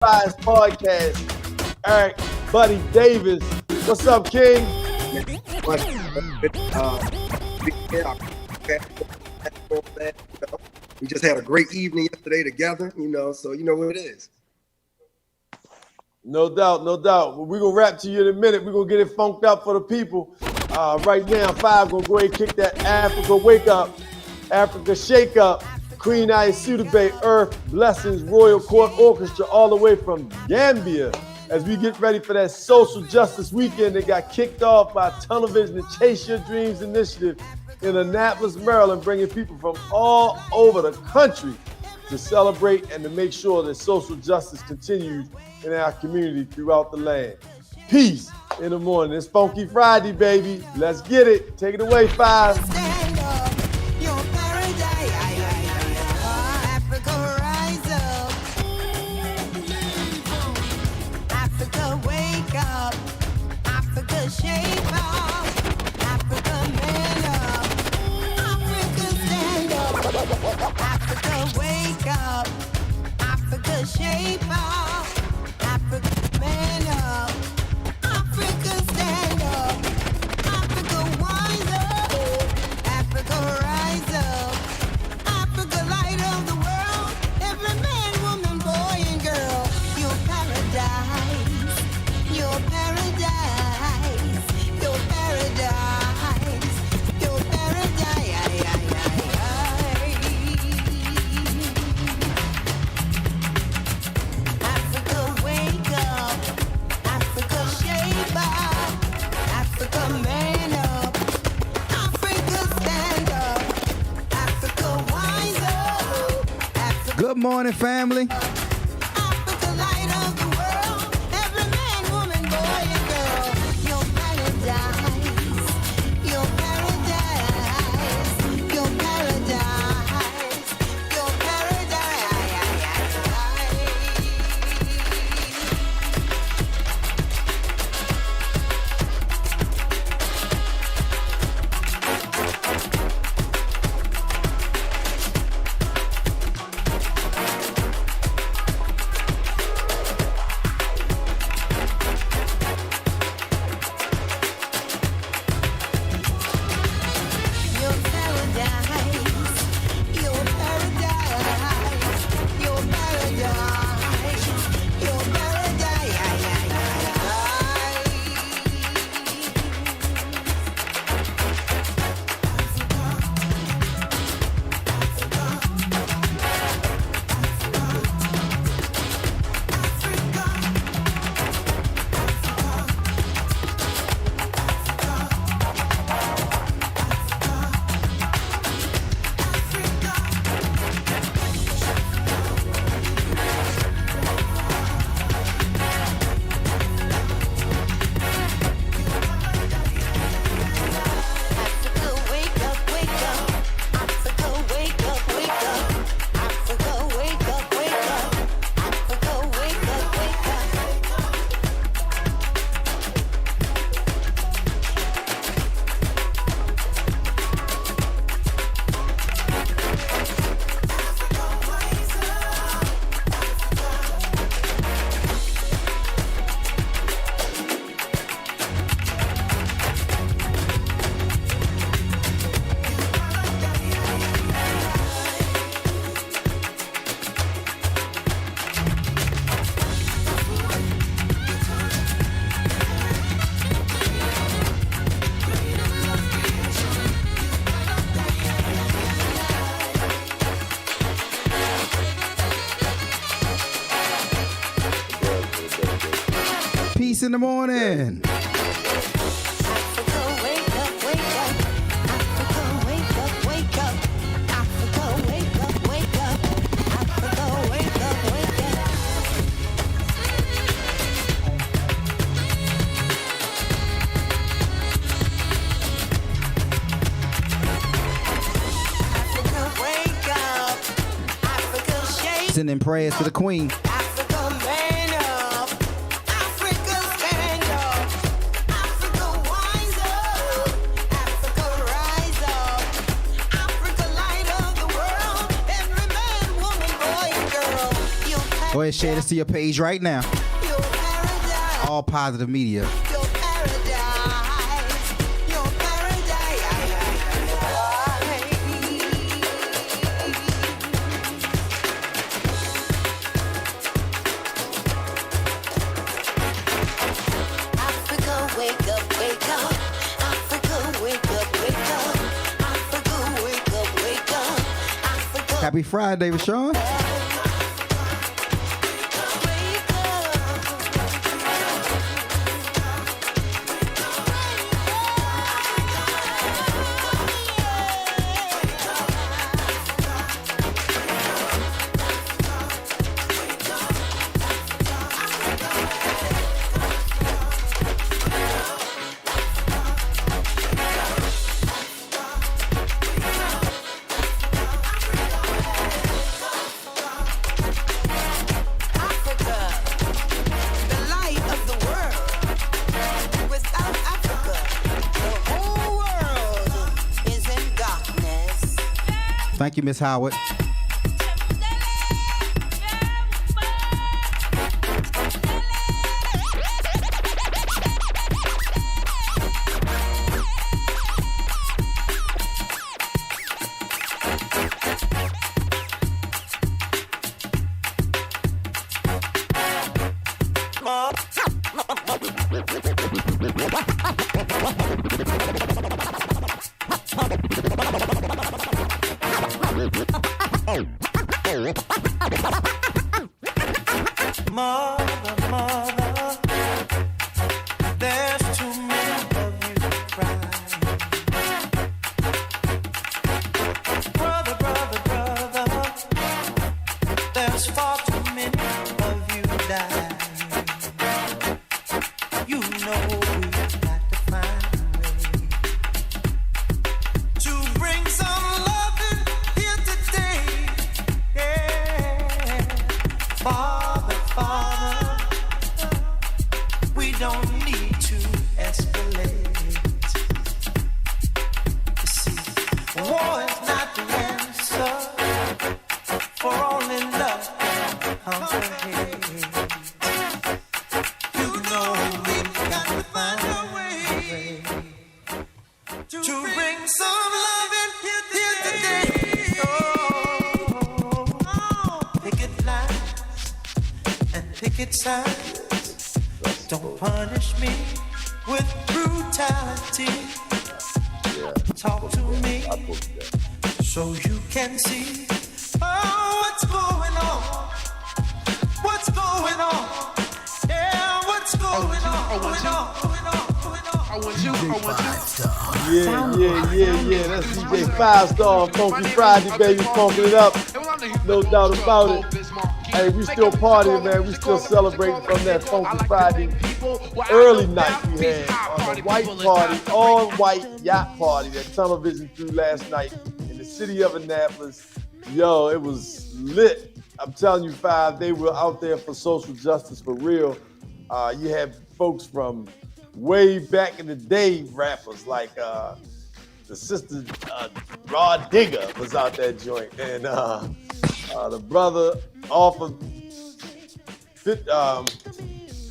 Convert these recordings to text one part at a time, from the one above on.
Spies Podcast. Eric Buddy Davis. What's up, King? We just had a great evening yesterday together, so you know what it is. No doubt, no doubt. We're going to rap to you in a minute. We're going to get it funked up for the people. Right now, Five going to go ahead and kick that Africa Wake Up, Africa Shake Up, Queen Ayesudebe, Earth, Blessings, Royal Court Orchestra, all the way from Gambia. As we get ready for that social justice weekend that got kicked off by Television and Chase Your Dreams Initiative in Annapolis, Maryland, bringing people from all over the country to celebrate and to make sure that social justice continues in our community throughout the land. Peace in the morning. It's Funky Friday, baby. Let's get it. Take it away, Five. Stand up, your paradise. Africa, rise up. Africa, wake up. Africa, shape up. Africa, man up. Africa, stand up. Africa, wake up. Africa, shape up. Africa, man up. Africa, stand up. Africa, wise up. Africa, rise up. Africa, light of the world. Every man, woman, boy, and girl. Your paradise. Your paradise. Your paradise. Your paradise. Africa, wake up. Africa, shape up. Africa, man up. Africa, stand up. Africa, wise up. Africa, Good morning, family. Africa, light of the world. Every man, woman, boy, and girl. Your paradise. Your paradise. Your paradise. Your paradise. Your paradise, your paradise, your paradise, your Africa, wake up, wake up. Africa, wake up, wake up. Africa, wake up, wake up. Africa, wake up, wake up. Peace in the morning. Africa, wake up, wake up. Africa, wake up, wake up. Africa, wake up, wake up. Africa, wake up, wake up. Africa, wake up. Africa, shake. Sending prayers to the Queen. Africa, man up. Africa, stand up. Africa, wise up. Africa, rise up. Africa, light of the world. Every man, woman, boy, and girl. Your Go ahead and share this to your page right now. Your paradise. All positive media. Your paradise. Your paradise. Africa, wake up, wake up. Africa, wake up, wake up. Africa, wake up, wake up. Africa, Happy Friday, Rashawn. wake up. Africa, the light of the world. Without Africa, the whole world is in darkness. Thank you, Miss Howard. Mother, mother, there's too many of you crying. Brother, brother, brother, there's far too many of you dying. You know we've got to find a way to bring some loving here today. Yeah. Father, Father, we don't need to escalate. You see, war is not the answer, for only love can conquer hate. You know we've got to find a way to bring some loving here today. Oh, picket lines and picket signs. Don't punish me with brutality. Talk to me so you can see what's going on. What's going on? Yeah, what's going on? Going on, going on, going on. Yeah. That's DJ 5-Star on Funky Friday, baby. Funking it up. No doubt about it. Hey, we still partying, man. We still celebrating from that Funky Friday early night we had on the white party, all white yacht party that Television threw last night in the city of Annapolis. Yo, it was lit. I'm telling you, Five, they were out there for social justice for real. You had folks from way back in the day, rappers like the sister Rod Digger was out that joint, and the brother off of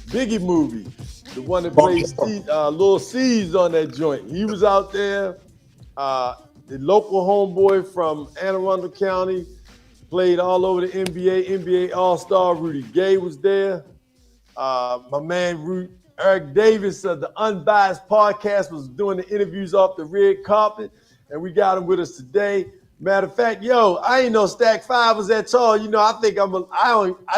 Biggie movie, the one that played Lil C's on that joint. He was out there. The local homeboy from Anne Arundel County played all over the NBA All-Star. Rudy Gay was there. My man Eric Davis of the Unbiased Podcast was doing the interviews off the red carpet, and we got him with us today. Matter of fact, yo, I ain't know Stack 5 was that tall. You know, I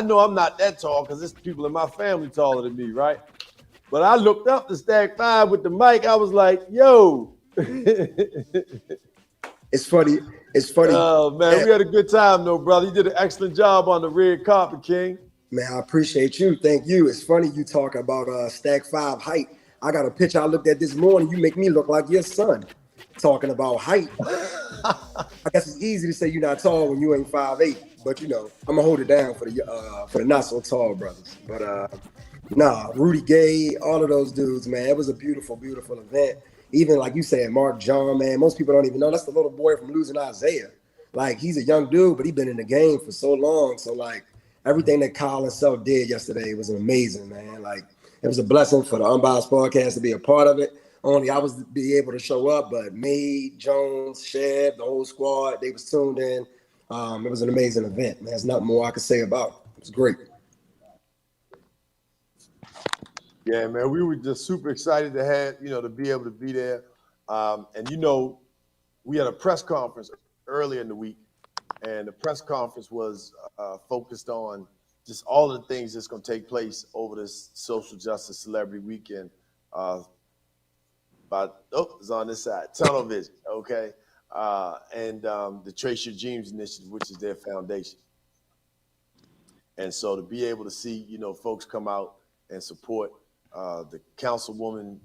know I'm not that tall because there's people in my family taller than me, right? But I looked up to Stack 5 with the mic. I was like, yo. It's funny. Oh, man, we had a good time, though, brother. You did an excellent job on the red carpet, King. Man, I appreciate you. Thank you. It's funny you talk about Stack 5 height. I got a picture I looked at this morning. You make me look like your son talking about height. I guess it's easy to say you're not tall when you ain't 5'8", but you know, I'm gonna hold it down for the not so tall brothers. But Rudy Gay, all of those dudes, man, it was a beautiful, beautiful event. Even like you said, Mark John, man, most people don't even know that's the little boy from Losing Isaiah. Like, he's a young dude, but he's been in the game for so long. So like, everything that Kyle and Self did yesterday was amazing, man. Like, it was a blessing for the Unbiased Podcast to be a part of it. Only I was be able to show up, but May, Jones, Sheb, the whole squad, they was tuned in. It was an amazing event, man. There's nothing more I could say about it. It was great. Yeah, man, we were just super excited to have, to be able to be there. And, we had a press conference earlier in the week, and the press conference was focused on just all of the things that's going to take place over this social justice celebrity weekend. It's on this side, Tunnel Vision, okay? And the Trace Your Dreams Initiative, which is their foundation. And so to be able to see, folks come out and support the councilwoman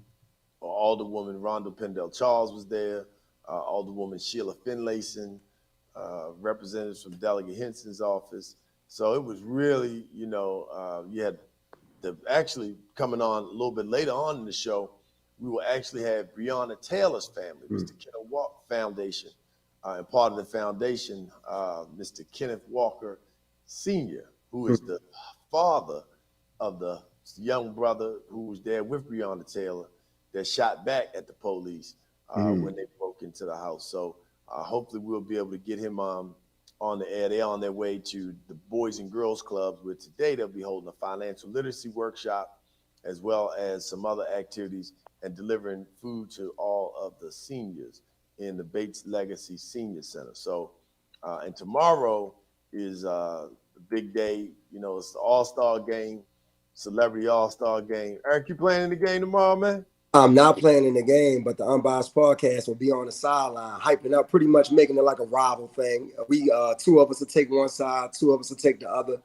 or alderwoman Rhonda Pendell Charles was there, alderwoman Sheila Finlayson, representatives from Delegate Henson's office. So it was really, you had actually coming on a little bit later on in the show, we will actually have Breonna Taylor's family, Mr. Kenneth Walker Foundation, and part of the foundation, Mr. Kenneth Walker Sr., who is the father of the young brother who was there with Breonna Taylor that shot back at the police when they broke into the house. So hopefully we'll be able to get him on the air. They're on their way to the Boys and Girls Clubs, where today they'll be holding a financial literacy workshop as well as some other activities and delivering food to all of the seniors in the Bates Legacy Senior Center. So, and tomorrow is a big day. It's the All-Star game, Celebrity All-Star game. Eric, you playing in the game tomorrow, man? I'm not playing in the game, but the Unbiased Podcast will be on the sideline, hyping up, pretty much making it like a rival thing. We, two of us will take one side, two of us will take the other.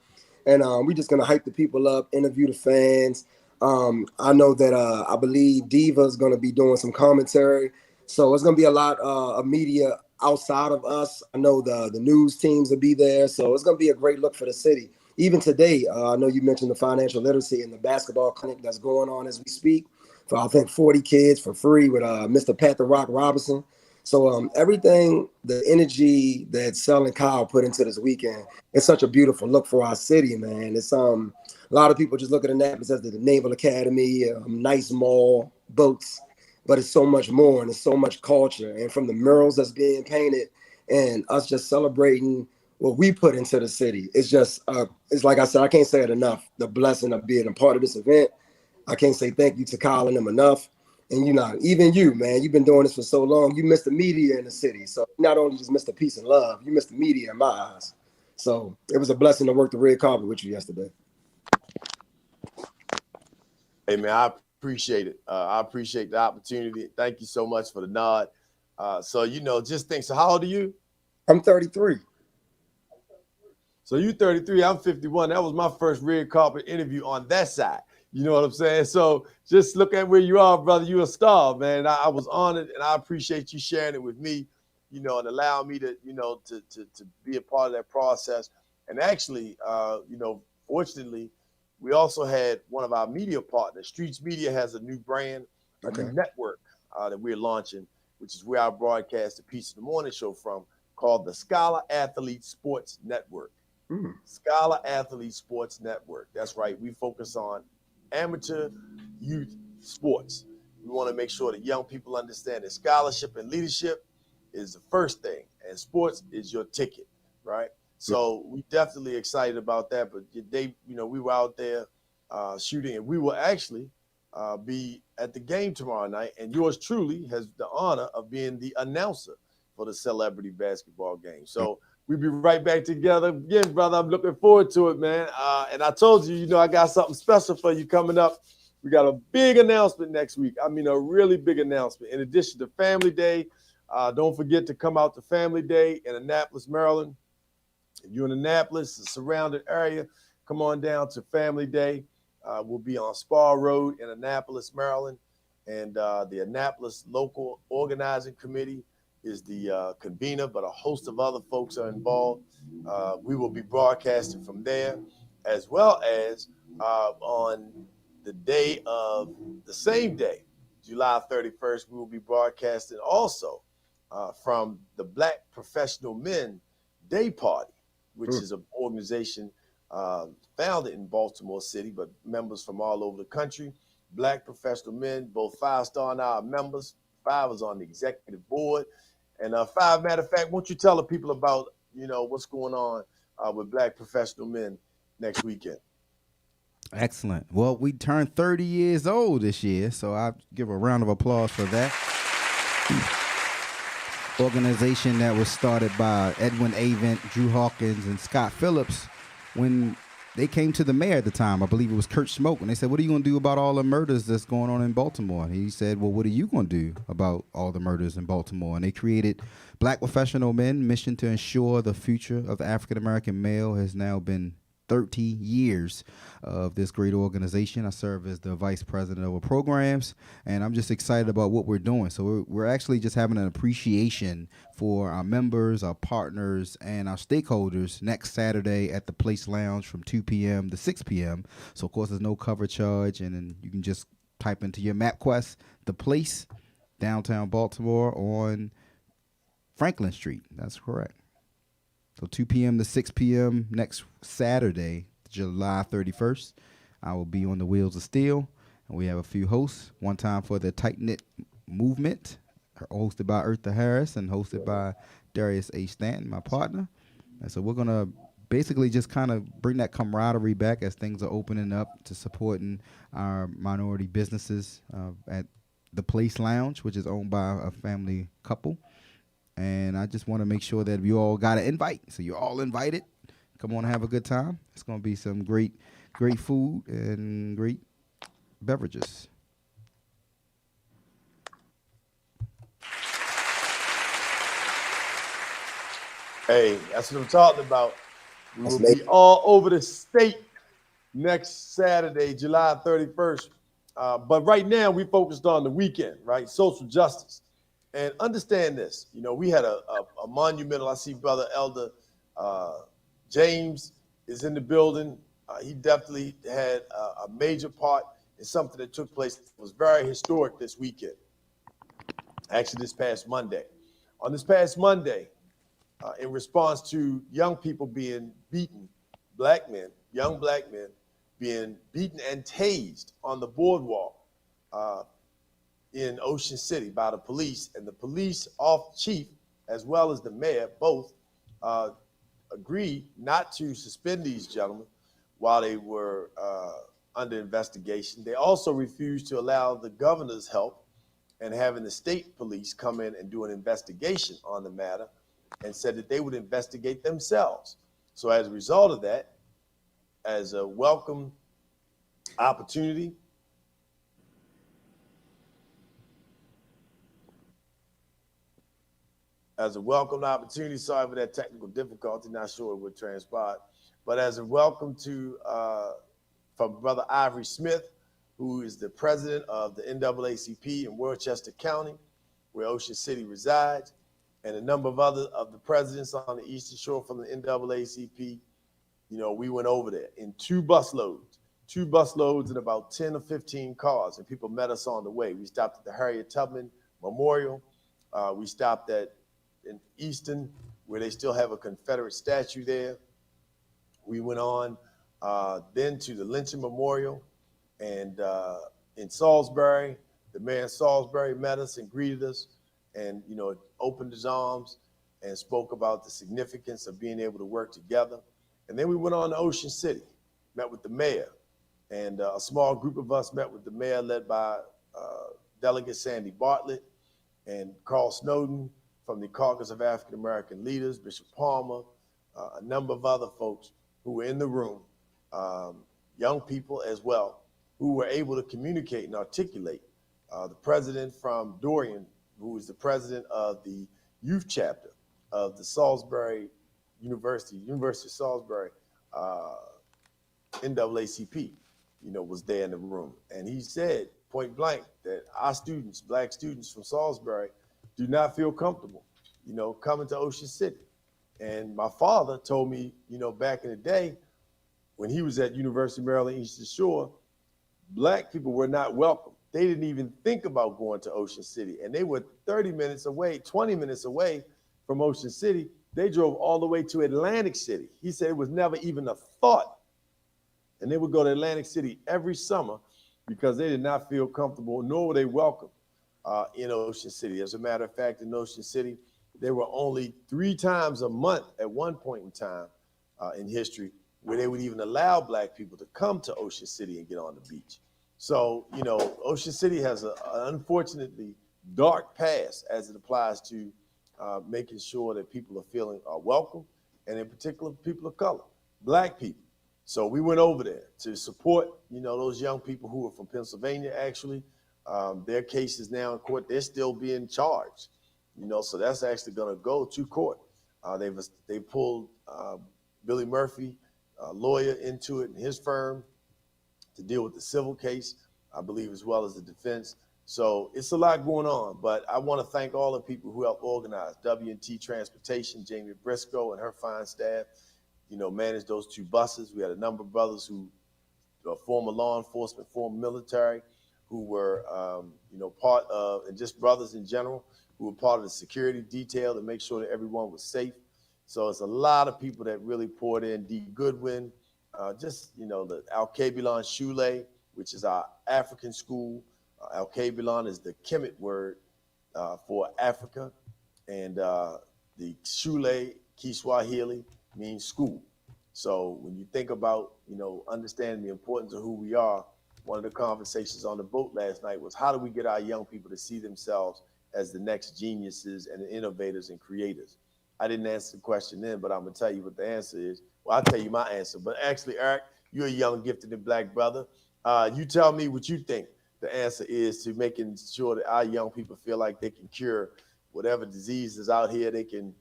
And we're just going to hype the people up, interview the fans. I know that I believe Diva is going to be doing some commentary. So it's going to be a lot of media outside of us. I know the news teams will be there. So it's going to be a great look for the city. Even today, I know you mentioned the financial literacy and the basketball clinic that's going on as we speak for, I think, 40 kids for free with Mr. Pat the Rock Robinson. So everything, the energy that Sel and Kyle put into this weekend, it's such a beautiful look for our city, man. It's a lot of people just look at Annapolis as the Naval Academy, nice mall, boats, but it's so much more and it's so much culture. And from the murals that's being painted and us just celebrating what we put into the city, it's just, it's like I said, I can't say it enough, the blessing of being a part of this event. I can't say thank you to Kyle and them enough. And even you, man, you've been doing this for so long. You missed the media in the city. So not only just missed the peace and love, you missed the media in my eyes. So it was a blessing to work the red carpet with you yesterday. Hey, man, I appreciate it. I appreciate the opportunity. Thank you so much for the nod. So, just think, so how old are you? I'm 33. So you 33, I'm 51. That was my first red carpet interview on that side. You know what I'm saying? So just look at where you are, brother. You're a star, man. I was honored, and I appreciate you sharing it with me, and allowing me to, to be a part of that process. And actually, fortunately, we also had one of our media partners. Streets Media has a new brand, a new network that we're launching, which is where I broadcast the Piece of the Morning show from, called the Scholar Athlete Sports Network. Scholar Athlete Sports Network. That's right. We focus on amateur youth sports. We want to make sure that young people understand that scholarship and leadership is the first thing, and sports is your ticket, right? So we definitely excited about that. But we were out there shooting, and we will actually be at the game tomorrow night. And yours truly has the honor of being the announcer for the celebrity basketball game. So we'll be right back together again, brother. I'm looking forward to it, man. And I told you, I got something special for you coming up. We got a big announcement next week. I mean, a really big announcement. In addition to Family Day, don't forget to come out to Family Day in Annapolis, Maryland. If you're in Annapolis, the surrounding area, come on down to Family Day. We'll be on Spar Road in Annapolis, Maryland. And the Annapolis Local Organizing Committee is the convener, but a host of other folks are involved. We will be broadcasting from there, as well as on the same day, July 31st, we will be broadcasting also from the Black Professional Men Day Party, which is an organization founded in Baltimore City, but members from all over the country. Black professional men, both 5-star and our members. 5 is on the executive board. And 5, matter of fact, won't you tell the people about, what's going on with Black professional men next weekend? Excellent. Well, we turned 30 years old this year, so I give a round of applause for that. Organization that was started by Edwin Avent, Drew Hawkins, and Scott Phillips when they came to the mayor at the time. I believe it was Kurt Smoke, and they said, what are you going to do about all the murders that's going on in Baltimore? And he said, well, what are you going to do about all the murders in Baltimore? And they created Black Professional Men, mission to ensure the future of the African-American male has now been 30 years of this great organization. I serve as the vice president of programs, and I'm just excited about what we're doing. So we're actually just having an appreciation for our members, our partners, and our stakeholders next Saturday at the Place Lounge from 2 p.m. to 6 p.m. So, of course, there's no cover charge, and then you can just type into your MapQuest, The Place, downtown Baltimore on Franklin Street. That's correct. So 2 p.m. to 6 p.m. next Saturday, July 31st, I will be on the Wheels of Steel. And we have a few hosts. One time for the Tight Knit Movement, hosted by Eartha Harris and hosted by Darius A. Stanton, my partner. And so we're going to basically just kind of bring that camaraderie back as things are opening up to supporting our minority businesses at the Place Lounge, which is owned by a family couple. And I just want to make sure that you all got an invite. So you're all invited. Come on and have a good time. It's going to be some great food and great beverages. Hey, that's what I'm talking about. We will be all over the state next Saturday, July 31st. But right now, we focused on the weekend, right? Social justice. And understand this, we had a monumental. I see Brother Elder James is in the building. He definitely had a major part in something that took place that was very historic this weekend. Actually, this past Monday. On this past Monday, in response to young people being beaten, young black men being beaten and tased on the boardwalk, in Ocean City by the police, and the police chief as well as the mayor both agreed not to suspend these gentlemen while they were under investigation. They also refused to allow the governor's help and having the state police come in and do an investigation on the matter, and said that they would investigate themselves. So as a result of that, as a welcome opportunity, sorry for that technical difficulty, not sure what transpired, but as a welcome to from Brother Ivory Smith, who is the president of the NAACP in Worcester County, where Ocean City resides, and a number of other of the presidents on the Eastern Shore from the NAACP. We went over there in two bus loads and about 10 or 15 cars, and people met us on the way. We stopped at the Harriet Tubman Memorial. We stopped in Easton, where they still have a Confederate statue there. We went on then to the Lynching Memorial, and in Salisbury, the mayor of Salisbury met us and greeted us, and opened his arms and spoke about the significance of being able to work together. And then we went on to Ocean City, met with the mayor, and a small group of us met with the mayor, led by Delegate Sandy Bartlett and Carl Snowden from the Caucus of African American Leaders, Bishop Palmer, a number of other folks who were in the room, young people as well, who were able to communicate and articulate. The president from Dorian, who is the president of the youth chapter of the Salisbury University of Salisbury, NAACP, was there in the room. And he said point blank that our students, black students from Salisbury, do not feel comfortable, coming to Ocean City. And my father told me, back in the day, when he was at University of Maryland Eastern Shore, black people were not welcome. They didn't even think about going to Ocean City. And they were 30 minutes away, 20 minutes away from Ocean City. They drove all the way to Atlantic City. He said it was never even a thought And they would go to Atlantic City every summer because they did not feel comfortable, nor were they welcome in Ocean City. As a matter of fact, in Ocean City, there were only 3 times a month at one point in time in history where they would even allow black people to come to Ocean City and get on the beach. So, you know, Ocean City has an unfortunately dark past as it applies to making sure that people are feeling welcome, and in particular, people of color, black people. So we went over there to support, you know, those young people who are from Pennsylvania, actually. Their case is now in court. They're still being charged, you know, so that's actually going to go to court. They pulled Billy Murphy, a lawyer, into it, and his firm to deal with the civil case, I believe, as well as the defense. So it's a lot going on, but I want to thank all the people who helped organize W&T Transportation, Jamie Briscoe and her fine staff, you know, managed those 2 buses. We had a number of brothers who are former law enforcement, former military, who were, you know, part of, and just brothers in general, who were part of the security detail to make sure that everyone was safe. So it's a lot of people that really poured in. D. Goodwin, just, you know, the Al-Kabilon Shule, which is our African school. Al-Kabilon is the Kemet word for Africa. And the Shule, Kiswahili, means school. So when you think about, you know, understanding the importance of who we are, one of the conversations on the boat last night was, how do we get our young people to see themselves as the next geniuses and innovators and creators? I didn't answer the question then, but I'm going to tell you what the answer is. Well, I'll tell you my answer. But actually, Eric, you're a young, gifted, and black brother. You tell me what you think the answer is to making sure that our young people feel like they can cure whatever disease is out here. They can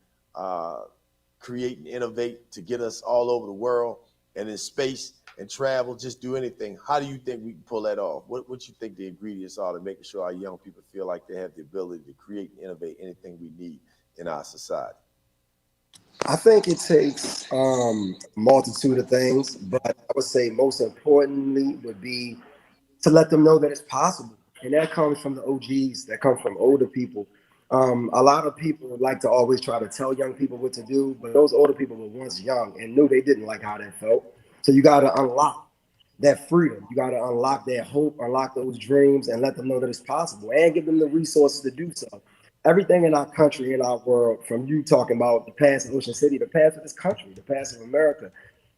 create and innovate to get us all over the world and in space and travel, just do anything. How do you think we can pull that off? What you think the ingredients are to making sure our young people feel like they have the ability to create and innovate anything we need in our society? I think it takes multitude of things, but I would say most importantly would be to let them know that it's possible. And that comes from the OGs, that comes from older people. A lot of people like to always try to tell young people what to do, but those older people were once young and knew they didn't like how that felt. So you got to unlock that freedom. You got to unlock that hope, unlock those dreams, and let them know that it's possible, and give them the resources to do so. Everything in our country, in our world, from you talking about the past of Ocean City, the past of this country, the past of America,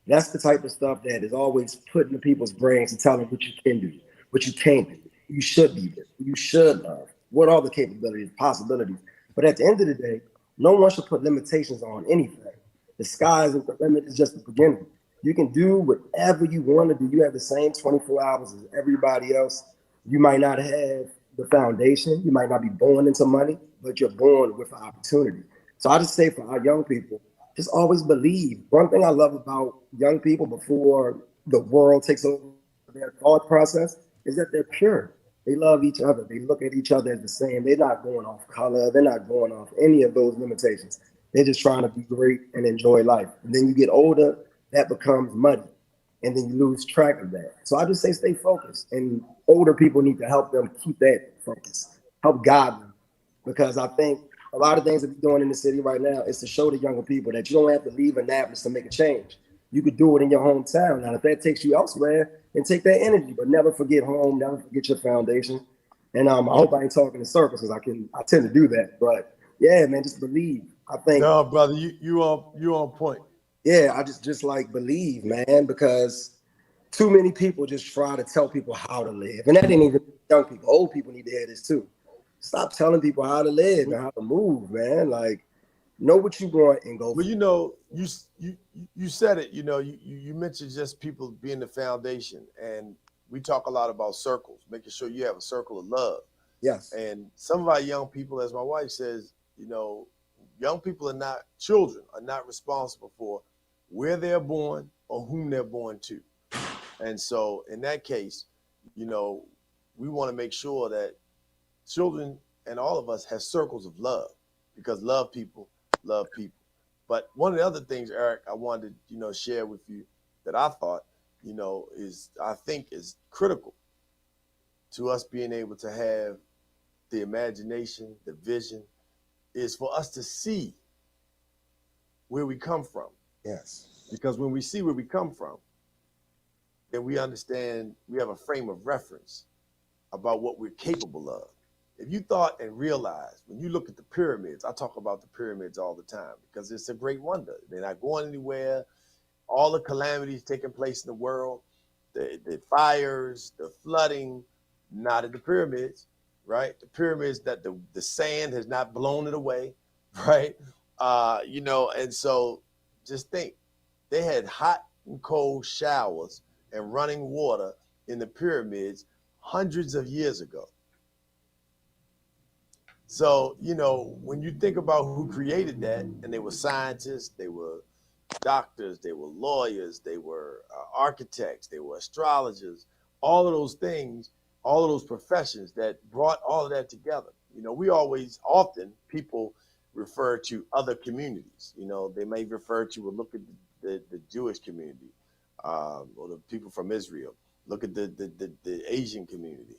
that's the type of stuff that is always put into people's brains to tell them what you can do, what you can't do, you should be, you should love, what are the capabilities, possibilities. But at the end of the day, no one should put limitations on anything. The sky isn't the limit, it's just the beginning. You can do whatever you want to do. You have the same 24 hours as everybody else. You might not have the foundation. You might not be born into money, but you're born with an opportunity. So I just say for our young people, just always believe. One thing I love about young people before the world takes over their thought process is that they're pure. They love each other. They look at each other as the same. They're not going off color. They're not going off any of those limitations. They're just trying to be great and enjoy life. And then you get older, that becomes muddy, and then you lose track of that. So I just say stay focused, and older people need to help them keep that focus, help guide them, because I think a lot of things that we're doing in the city right now is to show the younger people that you don't have to leave Annapolis to make a change. You could do it in your hometown. Now, if that takes you elsewhere, then take that energy, but never forget home, never forget your foundation. And I hope I ain't talking in circles, because I tend to do that. But yeah, man, just believe. I think. No, brother, you on point. Yeah, I just like believe, man, because too many people just try to tell people how to live. And that ain't even young people. Old people need to hear this too. Stop telling people how to live and how to move, man. Like, know what you want and go. Well, you know, you said it, you know, you mentioned just people being the foundation. And we talk a lot about circles, making sure you have a circle of love. Yes. And some of our young people, as my wife says, you know, young people are not, children are not responsible for where they're born or whom they're born to. And so in that case, you know, we want to make sure that children and all of us have circles of love, because love people. But one of the other things, Eric, I wanted to, you know, share with you that I thought, you know, I think is critical to us being able to have the imagination, the vision, is for us to see where we come from. Yes. Because when we see where we come from, then we understand we have a frame of reference about what we're capable of. If you thought and realized, when you look at the pyramids, I talk about the pyramids all the time because it's a great wonder. They're not going anywhere. All the calamities taking place in the world, the fires, the flooding, not at the pyramids, right? The pyramids that the sand has not blown it away, right? And so just think, they had hot and cold showers and running water in the pyramids hundreds of years ago. So, when you think about who created that, and they were scientists, they were doctors, they were lawyers, they were architects, they were astrologers, all of those things, all of those professions that brought all of that together. Often people refer to other communities. They may refer to, or look at the Jewish community, or the people from Israel. Look at the Asian community.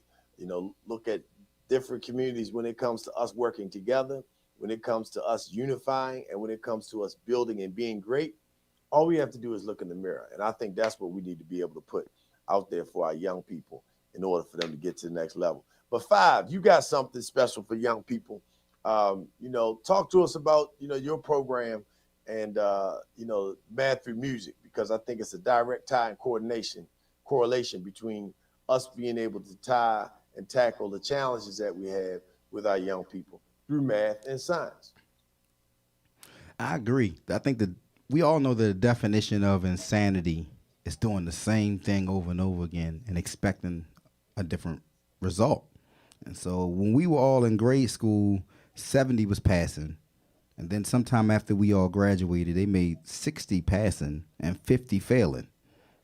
Look at different communities when it comes to us working together, when it comes to us unifying, and when it comes to us building and being great. All we have to do is look in the mirror. And I think that's what we need to be able to put out there for our young people in order for them to get to the next level. But Five, you got something special for young people. Talk to us about, your program and, Math Through Music, because I think it's a direct tie and correlation between us being able to tie and tackle the challenges that we have with our young people through math and science. I agree. I think that we all know the definition of insanity is doing the same thing over and over again and expecting a different result. And so when we were all in grade school, 70 was passing. And then sometime after we all graduated, they made 60 passing and 50 failing.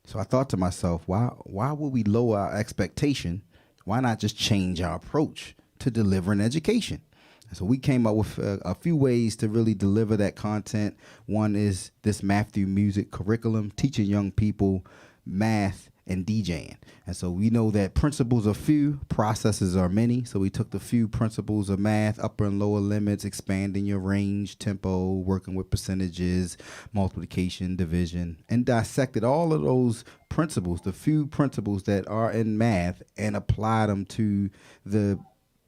So I thought to myself, why would we lower our expectation? Why not just change our approach to delivering education? And so we came up with a few ways to really deliver that content. One is this Math Through Music curriculum, teaching young people math and DJing. And so we know that principles are few, processes are many. So we took the few principles of math, upper and lower limits, expanding your range, tempo, working with percentages, multiplication, division, and dissected all of those principles, the few principles that are in math, and applied them to the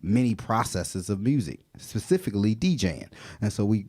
many processes of music, specifically DJing. And so we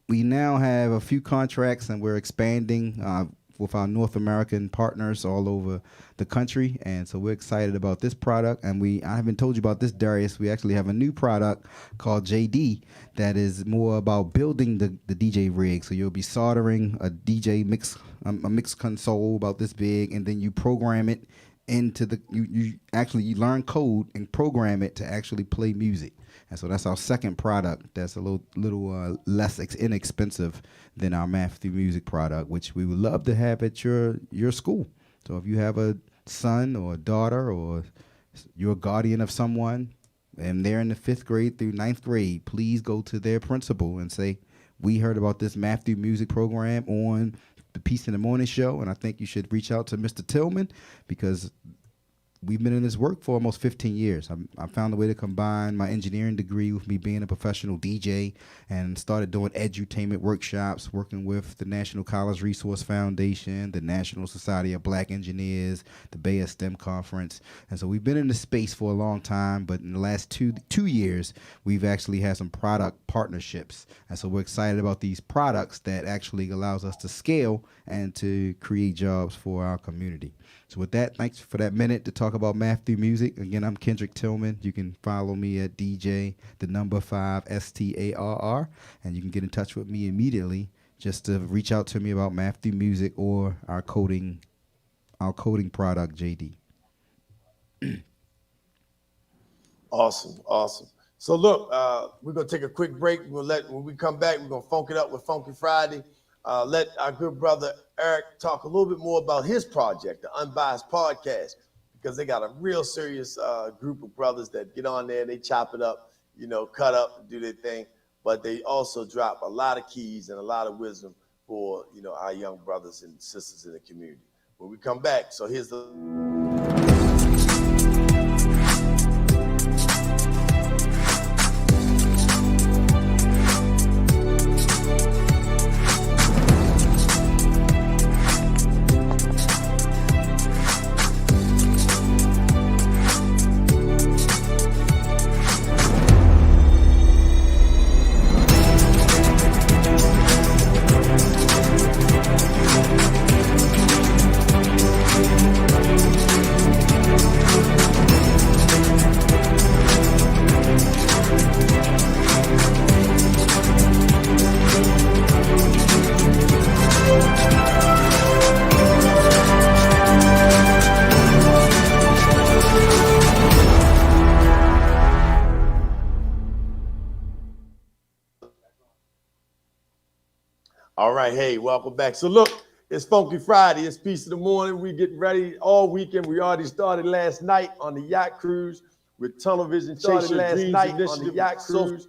now have a few contracts, and we're expanding with our North American partners all over the country. And so we're excited about this product. And I haven't told you about this, Darius. We actually have a new product called JD that is more about building the DJ rig. So you'll be soldering a DJ mix console about this big, and then you program it into you learn code and program it to actually play music. And so that's our second product that's a little less inexpensive than our Math Through Music product, which we would love to have at your school. So if you have a son or a daughter, or you're a guardian of someone and they're in the 5th grade through 9th grade, please go to their principal and say, we heard about this Math Through Music program on the Peace in the Morning show, and I think you should reach out to Mr. Tillman, because we've been in this work for almost 15 years. I found a way to combine my engineering degree with me being a professional DJ, and started doing edutainment workshops, working with the National College Resource Foundation, the National Society of Black Engineers, the Bay of STEM Conference. And so we've been in this space for a long time, but in the last two years, we've actually had some product partnerships. And so we're excited about these products that actually allows us to scale and to create jobs for our community. So with that, thanks for that minute to talk about Math Through Music. Again, I'm Kendrick Tillman. You can follow me at DJ, the number 5, STARR, and you can get in touch with me immediately just to reach out to me about Math Through Music or our coding product, JD. Awesome. So look, we're gonna take a quick break. When we come back, we're gonna funk it up with Funky Friday. Let our good brother Eric talk a little bit more about his project, the Unbiased Podcast, because they got a real serious group of brothers that get on there, they chop it up, cut up and do their thing, but they also drop a lot of keys and a lot of wisdom for, our young brothers and sisters in the community. When we come back, so here's the... All right, hey, welcome back. So look, it's Funky Friday. It's Peace of the Morning. We getting ready all weekend. We already started last night on the yacht cruise with Tunnel Vision. Chase Your Dreams initiative on the yacht cruise.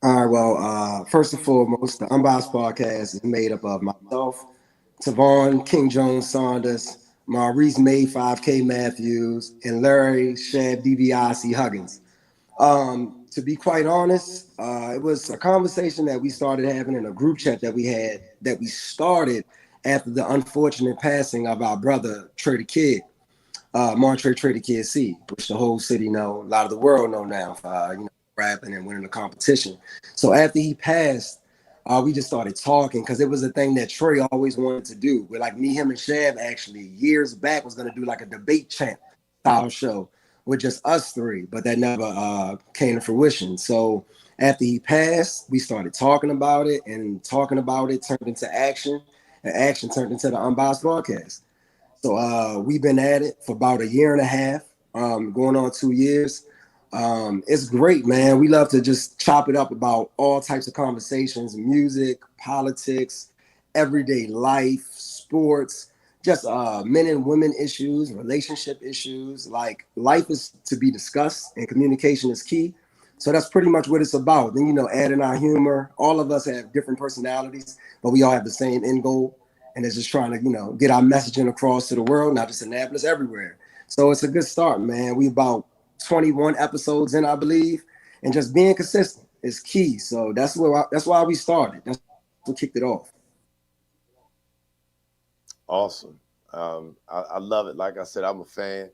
All right, well, first and foremost, the Unbiased Podcast is made up of myself, Tavon King Jones Saunders, Maurice May 5K Matthews, and Larry Shab DiBiase Huggins. To be quite honest, it was a conversation that we started having in a group chat that we started after the unfortunate passing of our brother Trey the Kid, Montre Trey the Kid C, which the whole city know, a lot of the world know now, rapping and winning the competition. So after he passed, we just started talking because it was a thing that Trey always wanted to do. With like me, him, and Shab actually years back was gonna do like a debate champ style show with just us three, but that never came to fruition. So after he passed, we started talking about it, and talking about it turned into action, and action turned into the Unbiased Broadcast. So we've been at it for about a year and a half, going on 2 years. It's great, man. We love to just chop it up about all types of conversations, music, politics, everyday life, sports, just men and women issues, relationship issues. Like, life is to be discussed and communication is key. So that's pretty much what it's about. Then, adding our humor. All of us have different personalities, but we all have the same end goal. And it's just trying to, get our messaging across to the world, not just Annapolis, everywhere. So it's a good start, man. We about 21 episodes in, I believe, and just being consistent is key. So that's why we started. That's what kicked it off. Awesome. I love it. Like I said, I'm a fan.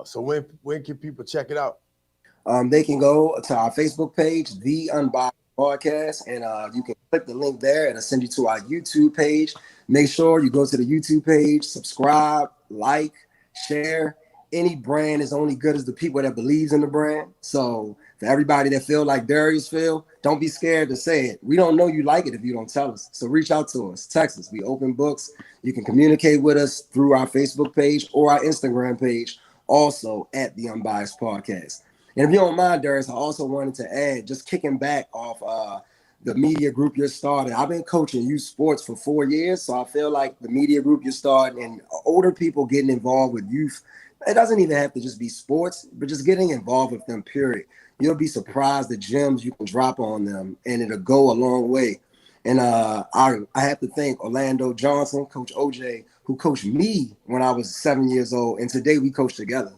So when can people check it out? They can go to our Facebook page, The Unbiased Podcast, and you can click the link there and it'll send you to our YouTube page. Make sure you go to the YouTube page, subscribe, like, share. Any brand is only good as the people that believes in the brand. So for everybody that feel like Darius feel, don't be scared to say it. We don't know you like it if you don't tell us. So reach out to us, text us. We open books. You can communicate with us through our Facebook page or our Instagram page, also at The Unbiased Podcast. And if you don't mind, Darius, I also wanted to add, just kicking back off the media group you're starting. I've been coaching youth sports for 4 years, so I feel like the media group you're starting and older people getting involved with youth, it doesn't even have to just be sports, but just getting involved with them, period. You'll be surprised the gems you can drop on them, and it'll go a long way. And I have to thank Orlando Johnson, Coach OJ, who coached me when I was 7 years old, and today we coach together.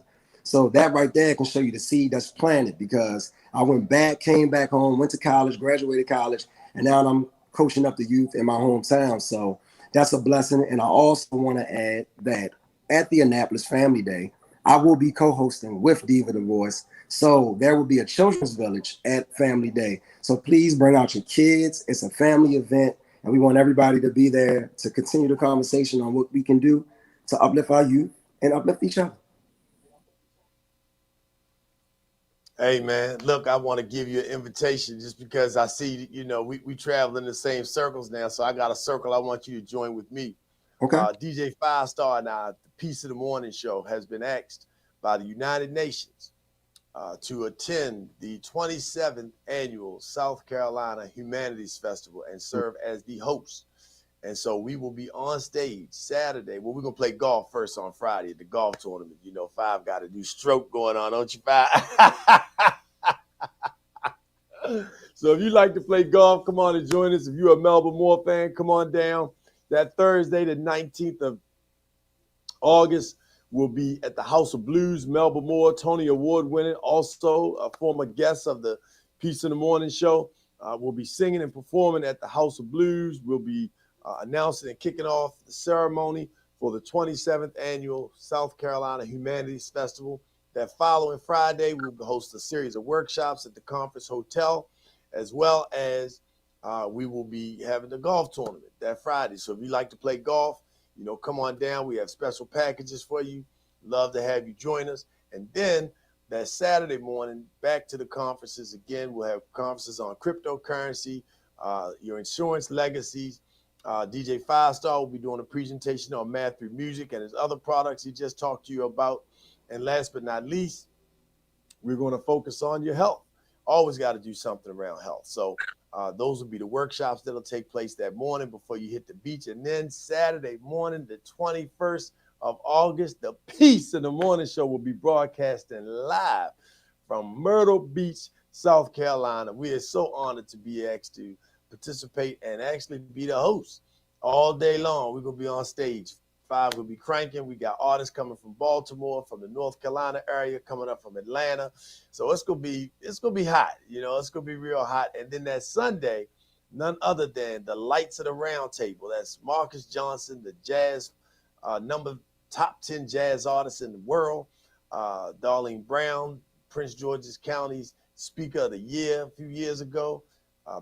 So that right there can show you the seed that's planted, because I went back, came back home, went to college, graduated college, and now I'm coaching up the youth in my hometown. So that's a blessing. And I also want to add that at the Annapolis Family Day, I will be co-hosting with Diva the Voice. So there will be a children's village at Family Day. So please bring out your kids. It's a family event, and we want everybody to be there to continue the conversation on what we can do to uplift our youth and uplift each other. Hey, man, look, I want to give you an invitation just because I see, we travel in the same circles now. So I got a circle I want you to join with me. Okay. DJ 5-Star now, the Peace of the Morning show, has been asked by the United Nations to attend the 27th annual South Carolina Humanities Festival and serve as the host. And so we will be on stage Saturday. Well, we're going to play golf first on Friday at the golf tournament. Five got a new stroke going on, don't you, Five? So if you like to play golf, come on and join us. If you're a Melba Moore fan, come on down. That Thursday, the 19th of August, will be at the House of Blues. Melba Moore, Tony Award winning, also a former guest of the Peace in the Morning show. We'll be singing and performing at the House of Blues. We'll be announcing and kicking off the ceremony for the 27th Annual South Carolina Humanities Festival. That following Friday, we'll host a series of workshops at the Conference Hotel, as well as we will be having the golf tournament that Friday. So if you like to play golf, come on down. We have special packages for you. Love to have you join us. And then that Saturday morning, back to the conferences again. We'll have conferences on cryptocurrency, your insurance legacies. DJ Five Star will be doing a presentation on math through music and his other products he just talked to you about. And last but not least, we're going to focus on your health. Always got to do something around health. So those will be the workshops that'll take place that morning before you hit the beach. And then Saturday morning, the 21st of August, the Peace in the Morning Show will be broadcasting live from Myrtle Beach, South Carolina. We are so honored to be asked to participate and actually be the host all day long. We're going to be on stage. 5 will be cranking. We got artists coming from Baltimore, from the North Carolina area, coming up from Atlanta. So it's gonna be hot. It's gonna be real hot. And then that Sunday, none other than the Lights of the Round Table. That's Marcus Johnson, the jazz top 10 jazz artists in the world. Darlene Brown, Prince George's County's Speaker of the Year a few years ago.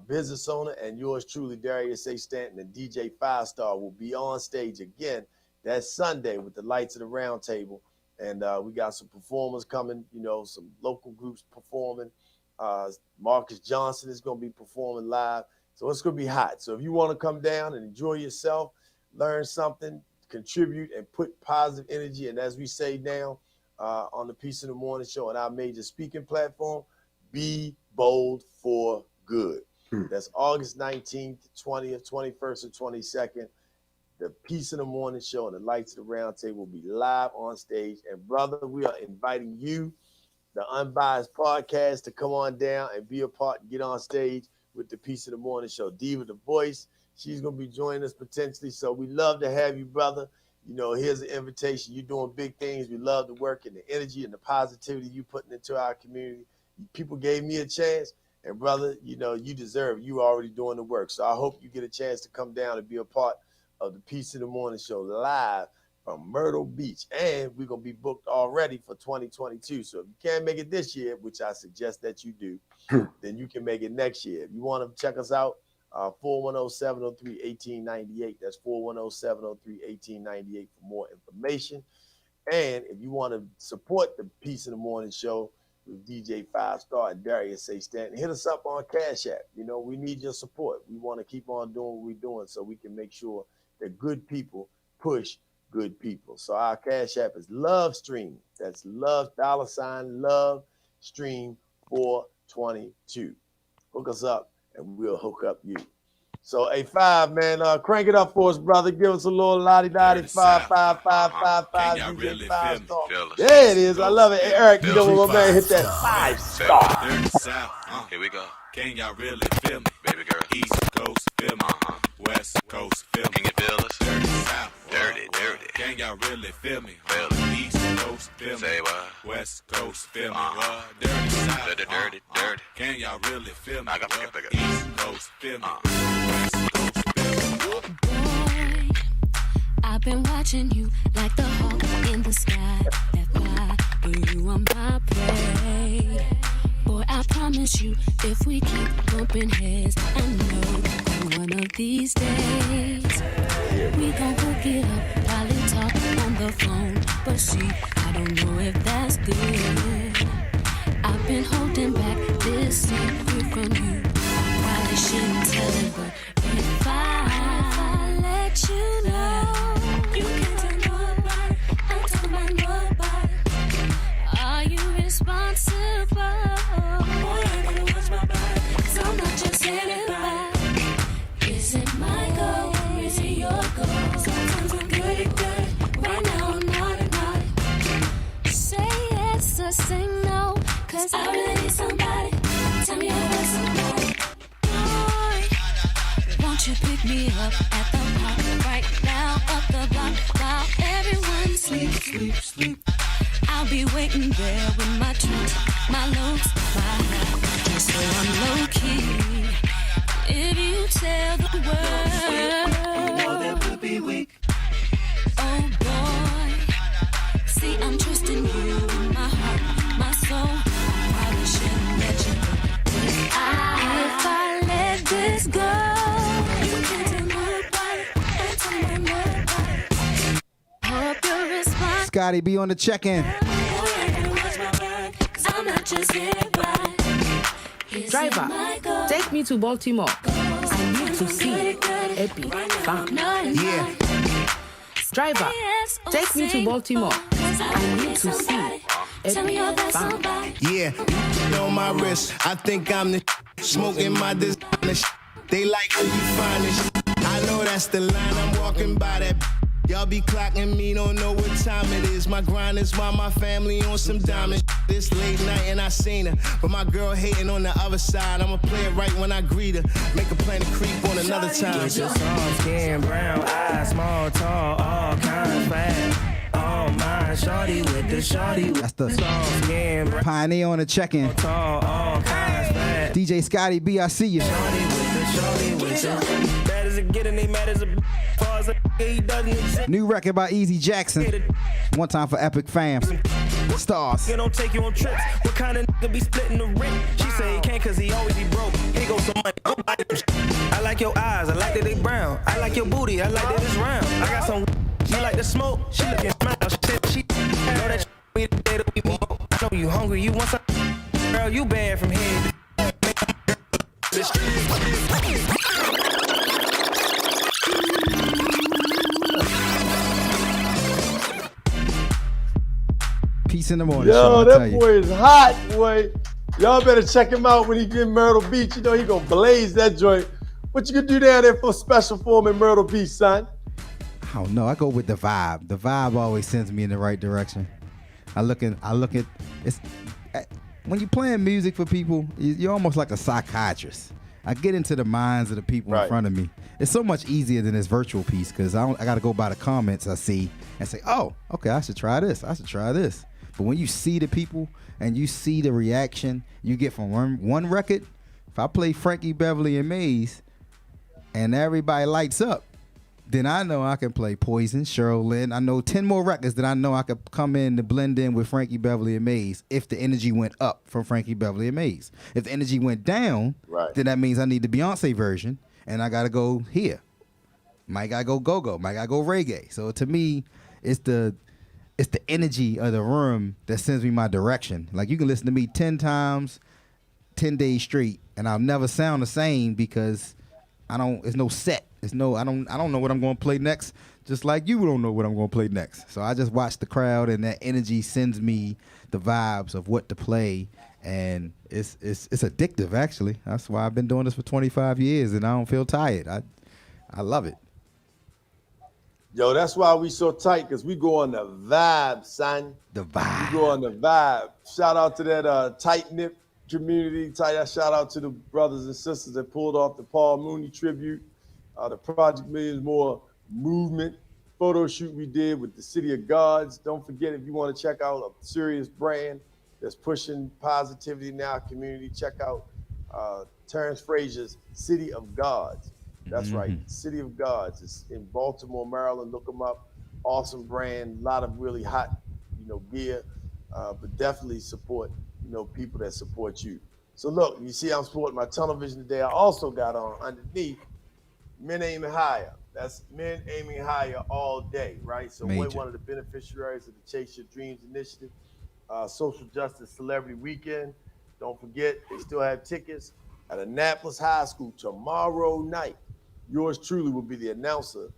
Business owner, and yours truly, Darius A. Stanton, and DJ Five Star will be on stage again that Sunday with the Lights of the Round Table. And we got some performers coming, some local groups performing. Marcus Johnson is going to be performing live. So it's going to be hot. So if you want to come down and enjoy yourself, learn something, contribute, and put positive energy, and as we say now on the Peace in the Morning Show on our major speaking platform, be bold for good. That's August 19th, 20th, 21st, and 22nd. The Peace in the Morning Show and the Lights of the Round Table will be live on stage. And brother, we are inviting you, the Unbiased Podcast, to come on down and be a part and get on stage with the Peace in the Morning Show. Diva the Voice, she's going to be joining us potentially. So we love to have you, brother. Here's an invitation. You're doing big things. We love the work and the energy and the positivity you putting into our community. People gave me a chance. And brother, you deserve it. You already doing the work. So I hope you get a chance to come down and be a part of the Peace in the Morning Show live from Myrtle Beach. And we're going to be booked already for 2022. So if you can't make it this year, which I suggest that you do, then you can make it next year. If you want to check us out, 410-703-1898. That's 410-703-1898 for more information. And if you want to support the Peace in the Morning Show with DJ Five Star and Darius A. Stanton, hit us up on Cash App. We need your support. We want to keep on doing what we're doing so we can make sure that good people push good people. So our Cash App is Love Stream. That's love, $Love Stream 422. Hook us up and we'll hook up you. So A5, man, crank it up for us, brother. Give us a little lottie-dottie, 55555. Can y'all really Five feel star. me? There it is. I love it. Hey, Eric, you know what, my man, hit that 5 star. Dirty South, Here we go. can y'all really feel me? Baby girl. East Coast, feel me. West Coast, feel me. Can you feel us? Dirty South, Dirty, dirty. Can y'all really feel me? Feel it. East Coast, feel me. Say what? West Coast, feel me. Dirty South, Dirty, dirty, dirty. Can y'all really feel me? I got to get bigger. East Coast, feel me. West Coast, feel me. Boy, I've been watching you like the hawk in the sky that fly, but you are my prey. Boy, I promise you, if we keep bumping heads, I know that one of these days we gon' hook it up, probably talk on the phone. But see, I don't know if that's good. I've been holding back this secret from you. Probably shouldn't tell it, but if I let you know, you can't tell nobody, I'm talking about nobody. Are you responsible? Boy, I gotta watch my body, 'cause I'm not just anybody. Is it my goal? Is it your goal? Sometimes I'm good, right now I'm naughty. Say yes or say no, 'cause I really need somebody. Tell me I want somebody. Boy, won't you pick me up at the park right now, up the block, while everyone sleep. I'll be waiting there with my trunks, my loads, my hat, just so I'm low key. If you tell the world, oh boy. See, I'm trusting you, my heart, my soul. I probably shouldn't let you go. If I let this go, you can tell nobody, and tell nobody. Hope you respond. Scotty B on the check-in. Cause I'm not just getting by. Driver, take me to Baltimore. I need to see Epic Fam. Yeah. Driver, take me to Baltimore. I need to see Epic Fam. Yeah, on my wrist, I think I'm the smoking my designer. They like how you find this. I know that's the line. I'm walking by that. Y'all be clocking me, don't know what time it is. My grind is while my family on some diamond. This late night and I seen her, but my girl hating on the other side. I'ma play it right when I greet her. Make a plan to creep on another time. Get your soft skin, brown eyes, small, tall, all kinds fat. All mine, shorty with the shorty. That's the Soft skin, brown, Pioneer on the check-in. tall, all kinds fat. DJ Scotty B, I see you. Shorty with the bad as it get and they mad as a far as a he doesn't exist. New record by Easy Jackson. One time for Epic Fam. Stars. He don't take you on trips. What kind of nigga be splitting the rent? She say he can't cause he always be broke. Here goes some money. I like your eyes. I like that they brown. I like your booty. I like that it's round. I got some. She like the smoke. She looking smile. She said she know that we the day that we meet. I know you hungry. You want some? Girl, you bad from here. Peace in the morning. Yo, Sean, I that tell you. boy is hot, boy. Y'all better check him out when he get in Myrtle Beach. You know he gonna blaze that joint. What you gonna do down there for special for him in Myrtle Beach, son? I don't know. I go with the vibe. The vibe always sends me in the right direction. I look at it's when you're playing music for people, you're almost like a psychiatrist. I get into the minds of the people in front of me. It's so much easier than this virtual piece because I got to go by the comments I see and say, oh, okay, I should try this. I should try this. But when you see the people and you see the reaction you get from one record, if I play Frankie Beverly and Maze and everybody lights up, then I know I can play Poison, Cheryl Lynn. I know 10 more records that I know I could come in to blend in with Frankie Beverly and Maze if the energy went up from Frankie Beverly and Maze. If the energy went down, then that means I need the Beyonce version and I got to go here. Might got to go go-go. Might got to go reggae. So to me, it's the energy of the room that sends me my direction. Like you can listen to me 10 times, 10 days straight, and I'll never sound the same because it's no set. I don't know what I'm going to play next, just like you don't know what I'm going to play next. So I just watch the crowd, and that energy sends me the vibes of what to play, and it's addictive, actually. That's why I've been doing this for 25 years, and I don't feel tired. I love it. Yo, that's why we so tight, because we go on the vibe, son. The vibe. We go on the vibe. Shout out to that tight-knit community. Shout out to the brothers and sisters that pulled off the Paul Mooney tribute. The Project Millions More movement photo shoot we did with the City of Gods. Don't forget, if you want to check out a serious brand that's pushing positivity in our community, check out Terrence Frazier's City of Gods. That's right, City of Gods. It's in Baltimore, Maryland. Look them up. Awesome brand. A lot of really hot, gear. But definitely support, people that support you. So look, you see I'm sporting my tunnel vision today. I also got on underneath Men Aiming Higher. That's Men Aiming Higher all day, right? So we're one of the beneficiaries of the Chase Your Dreams initiative, Social Justice Celebrity Weekend. Don't forget, they still have tickets at Annapolis High School tomorrow night. Yours truly will be the announcer.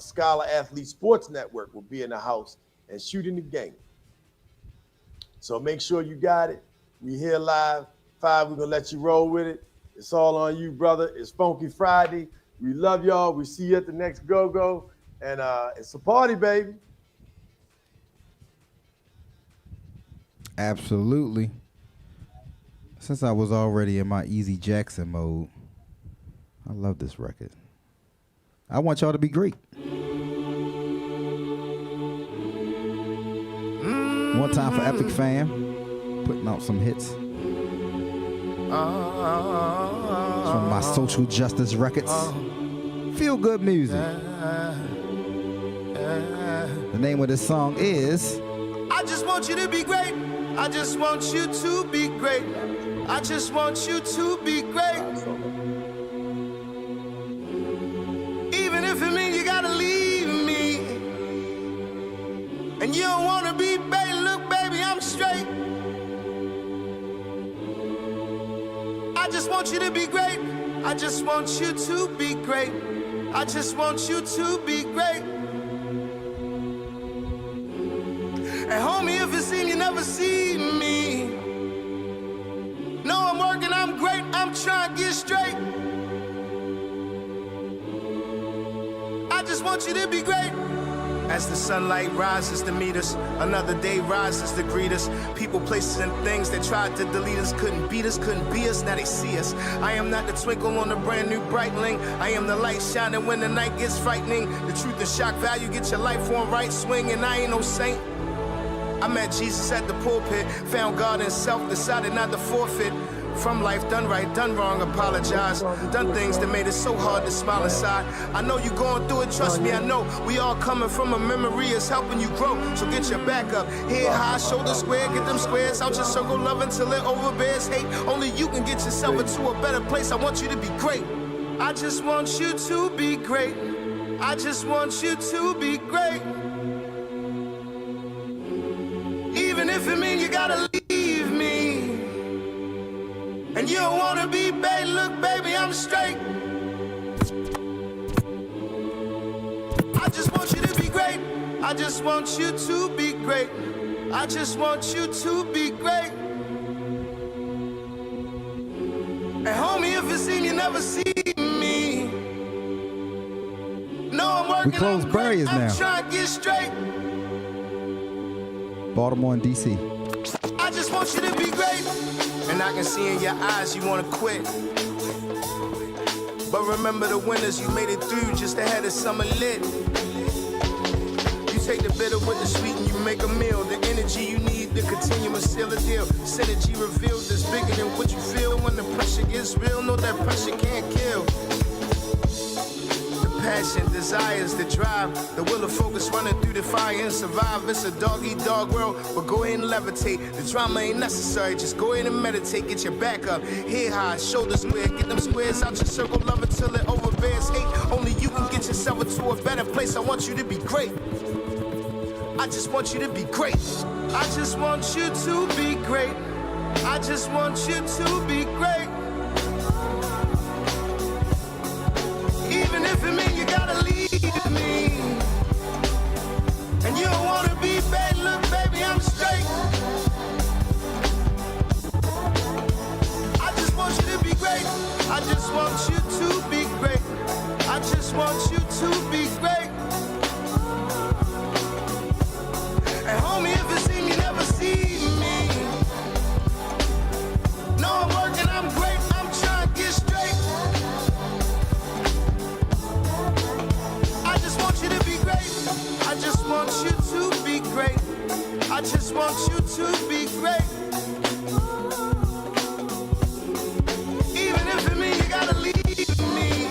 Scholar Athlete Sports Network will be in the house and shooting the game. So make sure you got it. We here live. 5, we're going to let you roll with it. It's all on you, brother. It's Funky Friday. We love y'all. We see you at the next go-go. And it's a party, baby. Absolutely. Since I was already in my Easy Jackson mode, I love this record. I want y'all to be great. One time for Epic Fam, putting out some hits. from my Social Justice Records. Feel good music. The name of this song is I just want you to be great. I just want you to be great. I just want you to be great. Even if it means you gotta leave me. And you don't wanna be baby. Look, baby, I'm straight. I just want you to be great. I just want you to be great. I just want you to be great. And homie, if it seems you never see me, no, I'm working, I'm great, I'm trying to get straight. I just want you to be great. As the sunlight rises to meet us, another day rises to greet us. People, places, and things that tried to delete us couldn't beat us, couldn't be us, now they see us. I am not the twinkle on a brand new Breitling. I am the light shining when the night gets frightening. The truth is shock value, get your life on right swing, and I ain't no saint. I met Jesus at the pulpit, found God in self, decided not to forfeit. From life, done right, done wrong, apologize. Done things that made it so hard to smile inside. I know you going through it, trust me, I know. We all coming from a memory, it's helping you grow. So get your back up, head high, shoulder square, get them squares out your circle, love until it overbears hate. Only you can get yourself into a better place. I want you to be great. I just want you to be great. I just want you to be great. Even if it means you gotta leave me. And you don't wanna be babe, look baby, I'm straight. I just want you to be great. I just want you to be great. I just want you to be great. And homie, if it seems you never see me, no, I'm working, We close I'm great, Barriers I'm now. trying to get straight. Baltimore and DC. I just want you to be great. And I can see in your eyes you wanna quit. But remember the winners, you made it through just ahead of summer lit. You take the bitter with the sweet and you make a meal. The energy you need to continue and seal a deal. Synergy revealed is bigger than what you feel. When the pressure gets real, know that pressure can't kill. Passion, desires, the drive, the will of focus running through the fire and survive. It's a dog-eat-dog world, but go ahead and levitate. The drama ain't necessary, just go ahead and meditate. Get your back up, head high, shoulders square. Get them squares out your circle, love it till it overbears hate. Only you can get yourself into a better place. I want you to be great. I just want you to be great. I just want you to be great. I just want you to be great. Even if it means you gotta leave me. And you don't wanna be bad, look baby, I'm straight. I just want you to be great. I just want you to be great. I just want you to be great. And homie, if it seems you never see me, no, I'm working, I'm great, I'm trying to get straight. I just want you to be great. I just want you to be great. I just want you to be great. Even if it means you gotta leave me.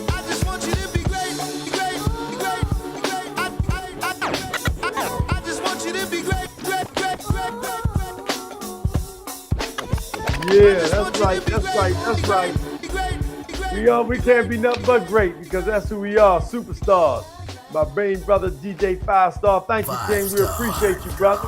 I just want you to be great, great, great, great. I just want you to be great, great, great, great, great. Yeah, that's right, that's right, that's right. We can't be nothing but great because that's who we are, superstars. My main brother DJ 5 Star. Thank you, King. We appreciate you, brother.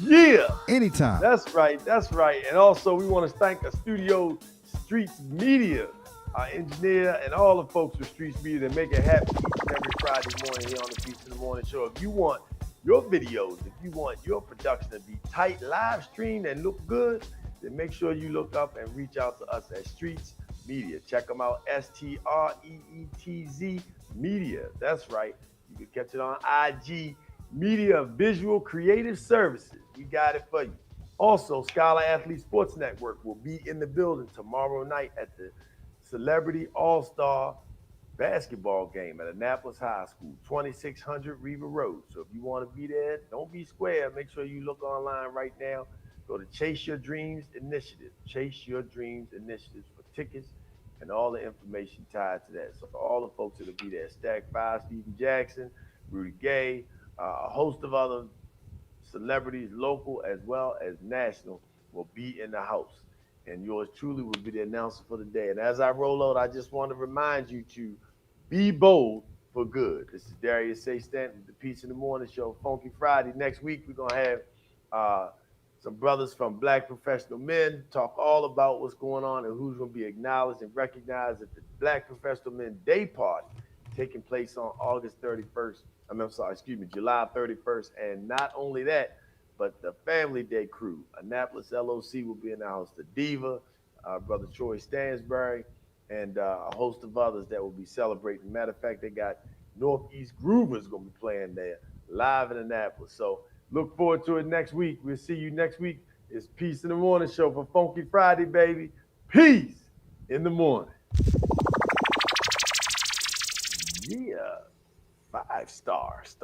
Yeah. Anytime. That's right, that's right. And also we want to thank Studio Streets Media, our engineer, and all the folks with Streets Media that make it happen each and every Friday morning here on the Beats in the Morning Show. If you want your videos, if you want your production to be tight, live streamed, and look good, then make sure you look up and reach out to us at Streets Media. Check them out, STREETZ Media. That's right. You can catch it on IG Media Visual Creative Services. We got it for you. Also, Scholar Athlete Sports Network will be in the building tomorrow night at the Celebrity All-Star basketball game at Annapolis High School, 2600 Riva Road. So if you want to be there, don't be square. Make sure you look online right now. Go to Chase Your Dreams Initiative. Chase Your Dreams Initiative for tickets and all the information tied to that. So for all the folks that'll be there, Stack 5, Stephen Jackson, Rudy Gay, a host of other celebrities, local as well as national, will be in the house. And yours truly will be the announcer for the day. And as I roll out, I just want to remind you to be bold for good. This is Darius A. Stanton with the Peace in the Morning Show, Funky Friday. Next week, we're going to have some brothers from Black Professional Men talk all about what's going on and who's going to be acknowledged and recognized at the Black Professional Men Day Party taking place on July 31st. And not only that, but the Family Day crew, Annapolis LOC, will be in the house. The Diva, Brother Troy Stansbury, and a host of others that will be celebrating. Matter of fact, they got Northeast Groovers going to be playing there live in Annapolis. So look forward to it next week. We'll see you next week. It's Peace in the Morning Show for Funky Friday, baby. Peace in the morning. Yeah. 5 stars.